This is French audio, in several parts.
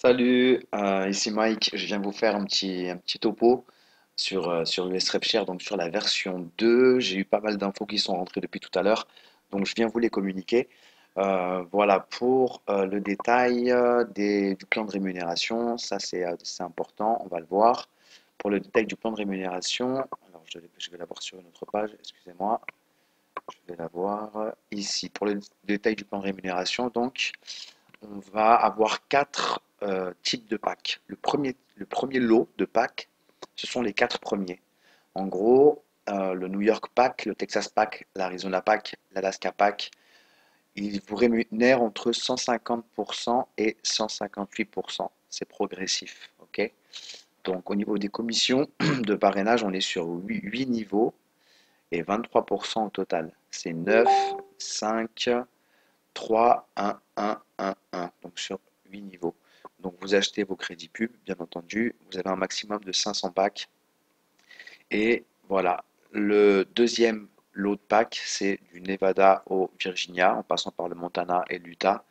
Salut, ici Mike. Je viens vous faire un petit topo sur USRepShare, donc sur la version 2. J'ai eu pas mal d'infos qui sont rentrées depuis tout à l'heure, donc je viens vous les communiquer. Voilà, pour le détail du plan de rémunération, ça c'est important, on va le voir. Pour le détail du plan de rémunération, alors je vais l'avoir sur une autre page, excusez-moi, je vais l'avoir ici. Pour le détail du plan de rémunération, donc on va avoir quatre types de packs. Le premier lot de packs, ce sont les quatre premiers. En gros, le New York Pack, le Texas Pack, l'Arizona Pack, l'Alaska Pack, ils vous rémunèrent entre 150% et 158%. C'est progressif. Ok. Donc au niveau des commissions de parrainage, on est sur 8 niveaux et 23% au total. C'est 9, 5, 3, 1, 1, 1, 1, donc sur 8 niveaux. Donc vous achetez vos crédits pub, bien entendu, vous avez un maximum de 500 packs. Et voilà, le deuxième lot de packs, c'est du Nevada au Virginia, en passant par le Montana et l'Utah.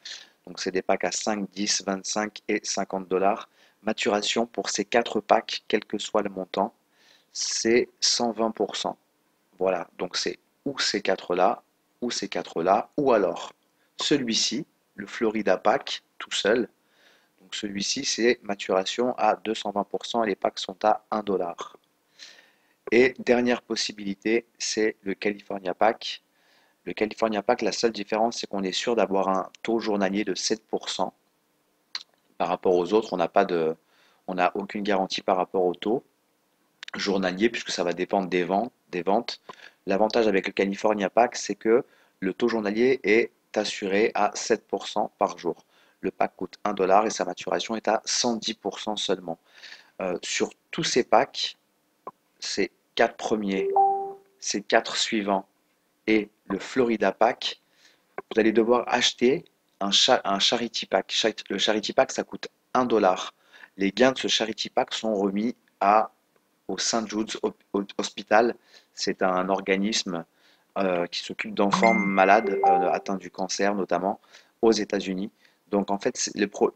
Donc c'est des packs à 5, 10, 25 et 50 dollars. Maturation pour ces quatre packs, quel que soit le montant, c'est 120%. Voilà, donc c'est ou ces quatre-là, ou ces quatre-là, ou alors celui-ci, le Florida Pack, tout seul. Donc celui-ci, c'est maturation à 220% et les packs sont à 1 dollar. Et dernière possibilité, c'est le California Pack. Le California Pack, la seule différence, c'est qu'on est sûr d'avoir un taux journalier de 7%. Par rapport aux autres, on n'a aucune garantie par rapport au taux journalier, puisque ça va dépendre des ventes. L'avantage avec le California Pack, c'est que le taux journalier est assuré à 7% par jour. Le pack coûte 1 dollar et sa maturation est à 110% seulement. Sur tous ces packs, ces 4 premiers, ces 4 suivants et le Florida Pack, vous allez devoir acheter un Charity Pack. Le Charity Pack, ça coûte 1 dollar. Les gains de ce Charity Pack sont remis au St. Jude's Hospital. C'est un organisme qui s'occupe d'enfants malades, atteints du cancer notamment, aux États-Unis. Donc en fait,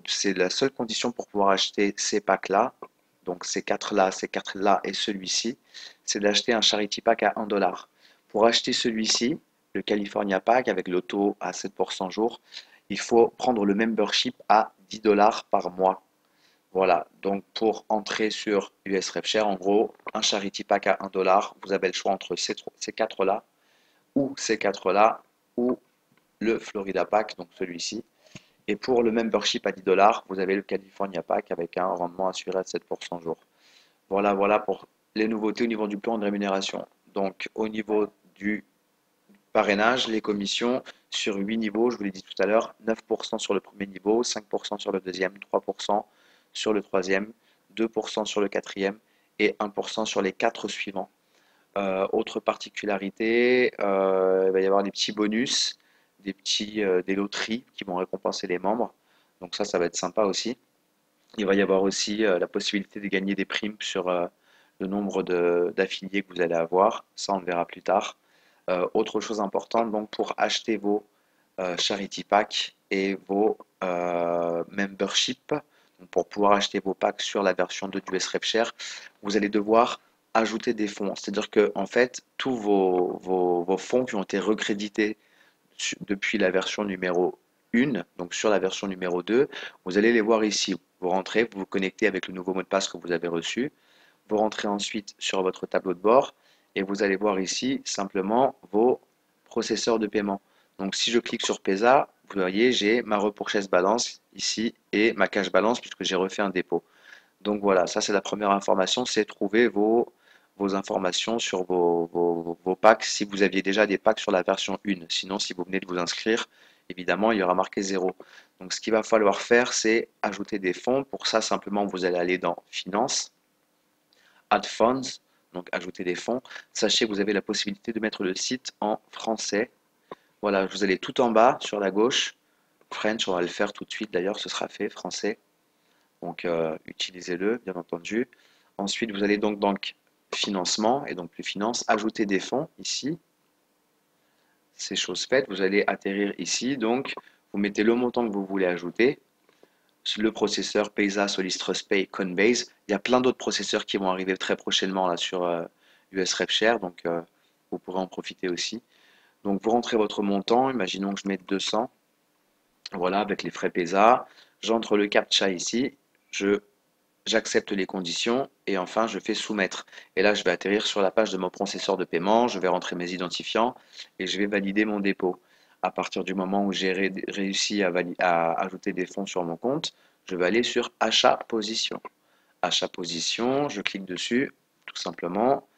c'est la seule condition pour pouvoir acheter ces packs-là, donc ces quatre-là et celui-ci, c'est d'acheter un Charity Pack à 1 dollar. Pour acheter celui-ci, le California Pack avec le taux à 7% jour, il faut prendre le membership à 10 dollars par mois. Voilà, donc pour entrer sur USRepShare, en gros, un Charity Pack à 1 dollar, vous avez le choix entre ces quatre-là, ou ces quatre-là, ou le Florida Pack, donc celui-ci. Et pour le membership à 10 dollars, vous avez le California Pack avec un rendement assuré à 7% jour. Voilà, voilà pour les nouveautés au niveau du plan de rémunération. Donc au niveau du parrainage, les commissions sur 8 niveaux, je vous l'ai dit tout à l'heure, 9% sur le premier niveau, 5% sur le deuxième, 3% sur le troisième, 2% sur le quatrième et 1% sur les 4 suivants. Autre particularité, il va y avoir des petits bonus, des loteries qui vont récompenser les membres. Donc ça va être sympa aussi. Il va y avoir aussi la possibilité de gagner des primes sur le nombre d'affiliés que vous allez avoir. Ça, on le verra plus tard. Autre chose importante, donc pour acheter vos Charity Pack et vos memberships, donc pour pouvoir acheter vos packs sur la version 2 du SRepShare, vous allez devoir ajouter des fonds. C'est-à-dire que en fait, tous vos fonds qui ont été recrédités depuis la version numéro 1, donc sur la version numéro 2, vous allez les voir ici. Vous rentrez, vous vous connectez avec le nouveau mot de passe que vous avez reçu. Vous rentrez ensuite sur votre tableau de bord et vous allez voir ici simplement vos processeurs de paiement. Donc si je clique sur PESA, vous voyez, j'ai ma repurchase balance ici et ma cash balance puisque j'ai refait un dépôt. Donc voilà, ça c'est la première information, c'est trouver vos informations sur vos packs si vous aviez déjà des packs sur la version 1. Sinon, si vous venez de vous inscrire, évidemment, il y aura marqué 0. Donc ce qu'il va falloir faire, c'est ajouter des fonds. Pour ça, simplement, vous allez aller dans Finances, Add Funds, donc ajouter des fonds. Sachez que vous avez la possibilité de mettre le site en français. Voilà, vous allez tout en bas sur la gauche. French, on va le faire tout de suite d'ailleurs, ce sera fait, français. Donc utilisez-le, bien entendu. Ensuite, vous allez donc dans financement et donc plus finance, ajouter des fonds ici. C'est chose faite, vous allez atterrir ici. Donc, vous mettez le montant que vous voulez ajouter. le processeur Pesa, Solid Trust Pay, Coinbase. Il y a plein d'autres processeurs qui vont arriver très prochainement là sur US RepShare, donc vous pourrez en profiter aussi. Donc vous rentrez votre montant, imaginons que je mette 200, voilà, avec les frais Pesa. J'entre le CAPTCHA ici, j'accepte les conditions et enfin je fais soumettre. Et là, je vais atterrir sur la page de mon processeur de paiement, je vais rentrer mes identifiants et je vais valider mon dépôt. À partir du moment où j'ai réussi à ajouter des fonds sur mon compte, je vais aller sur achat position. Achat position, je clique dessus tout simplement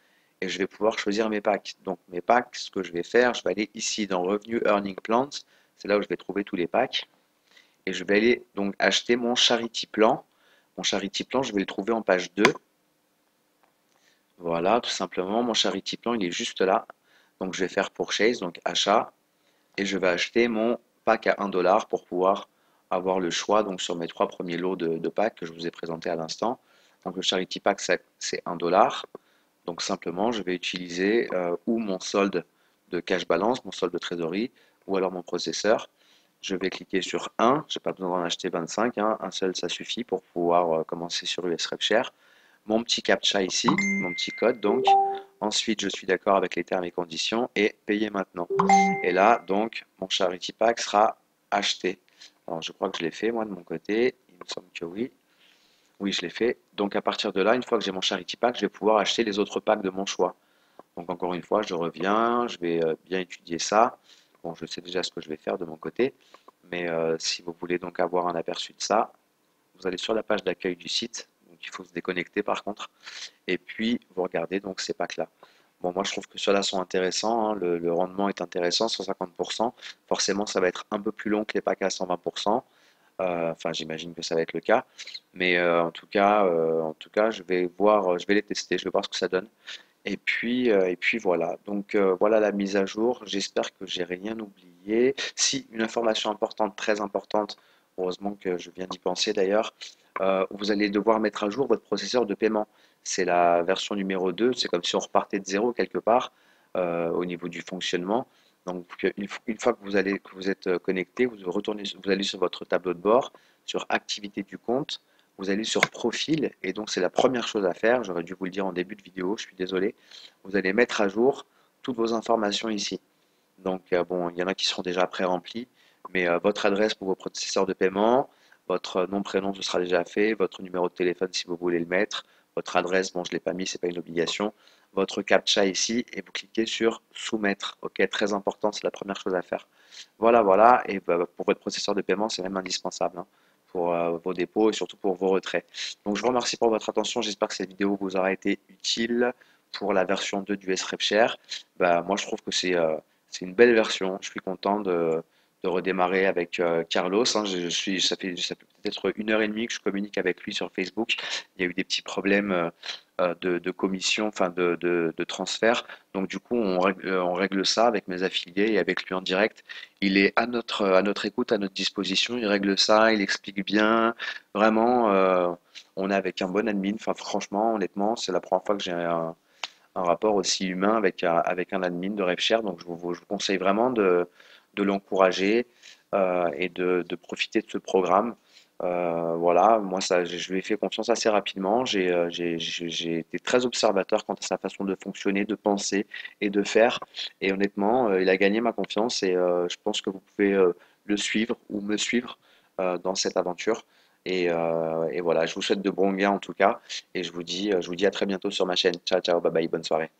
et je vais pouvoir choisir mes packs. Donc mes packs, ce que je vais faire, je vais aller ici dans Revenue Earning Plans, c'est là où je vais trouver tous les packs et je vais aller donc acheter mon Charity Plan. Mon Charity Plan, je vais le trouver en page 2. Voilà, tout simplement, mon Charity Plan, il est juste là. Donc je vais faire Purchase, donc achat, et je vais acheter mon pack à 1 $ pour pouvoir avoir le choix donc sur mes 3 premiers lots de packs que je vous ai présentés à l'instant. Donc le Charity Pack, c'est 1 $. Donc simplement, je vais utiliser ou mon solde de cash balance, mon solde de trésorerie, ou alors mon processeur. Je vais cliquer sur 1, je n'ai pas besoin d'en acheter 25, hein, un seul ça suffit pour pouvoir commencer sur US RepShare. Mon petit CAPTCHA ici, mon petit code donc. Ensuite, je suis d'accord avec les termes et conditions et payer maintenant. Et là, donc, mon Charity Pack sera acheté. Alors, je crois que je l'ai fait moi de mon côté. Il me semble que oui. Oui, je l'ai fait. Donc, à partir de là, une fois que j'ai mon Charity Pack, je vais pouvoir acheter les autres packs de mon choix. Donc, encore une fois, je reviens, je vais bien étudier ça. Bon, je sais déjà ce que je vais faire de mon côté. Mais si vous voulez donc avoir un aperçu de ça, vous allez sur la page d'accueil du site. Donc, il faut se déconnecter par contre. Et puis, vous regardez donc ces packs-là. Bon, moi, je trouve que ceux-là sont intéressants, hein. Le rendement est intéressant, 150%. Forcément, ça va être un peu plus long que les packs à 120%. Enfin, j'imagine que ça va être le cas. Mais en tout cas, je vais voir, je vais les tester, je vais voir ce que ça donne. Et puis voilà. Donc voilà la mise à jour. J'espère que j'ai rien oublié. Si, une information importante, très importante, heureusement que je viens d'y penser d'ailleurs, vous allez devoir mettre à jour votre processeur de paiement. C'est la version numéro 2. C'est comme si on repartait de zéro quelque part au niveau du fonctionnement. Donc une fois que vous êtes connecté, vous allez sur votre tableau de bord, sur activité du compte. Vous allez sur profil et donc c'est la première chose à faire. J'aurais dû vous le dire en début de vidéo, je suis désolé. Vous allez mettre à jour toutes vos informations ici. Donc bon, il y en a qui seront déjà pré-remplis, mais votre adresse pour vos processeurs de paiement, votre nom, prénom, ce sera déjà fait, votre numéro de téléphone si vous voulez le mettre, votre adresse, bon je ne l'ai pas mis, c'est pas une obligation, votre CAPTCHA ici et vous cliquez sur soumettre. Ok, très important, c'est la première chose à faire. Voilà, voilà, et pour votre processeur de paiement, c'est même indispensable, hein, pour vos dépôts et surtout pour vos retraits. Donc je vous remercie pour votre attention, j'espère que cette vidéo vous aura été utile pour la version 2 du SRepShare. Bah, moi je trouve que c'est une belle version, je suis content de redémarrer avec Carlos, hein. Ça fait peut-être 1 heure et demie que je communique avec lui sur Facebook. Il y a eu des petits problèmes de commission, enfin de transfert. Donc du coup, on règle ça avec mes affiliés et avec lui en direct. Il est à notre écoute, à notre disposition. Il règle ça, il explique bien. Vraiment, on est avec un bon admin. Enfin, franchement, honnêtement, c'est la première fois que j'ai un rapport aussi humain avec un admin de RepShare. Donc je vous conseille vraiment de l'encourager et de profiter de ce programme. Voilà, moi je lui ai fait confiance assez rapidement. J'ai été très observateur quant à sa façon de fonctionner, de penser et de faire. Et honnêtement, il a gagné ma confiance et je pense que vous pouvez le suivre ou me suivre dans cette aventure. Et voilà, je vous souhaite de bons gains en tout cas. Et je vous dis à très bientôt sur ma chaîne. Ciao, ciao, bye bye, bonne soirée.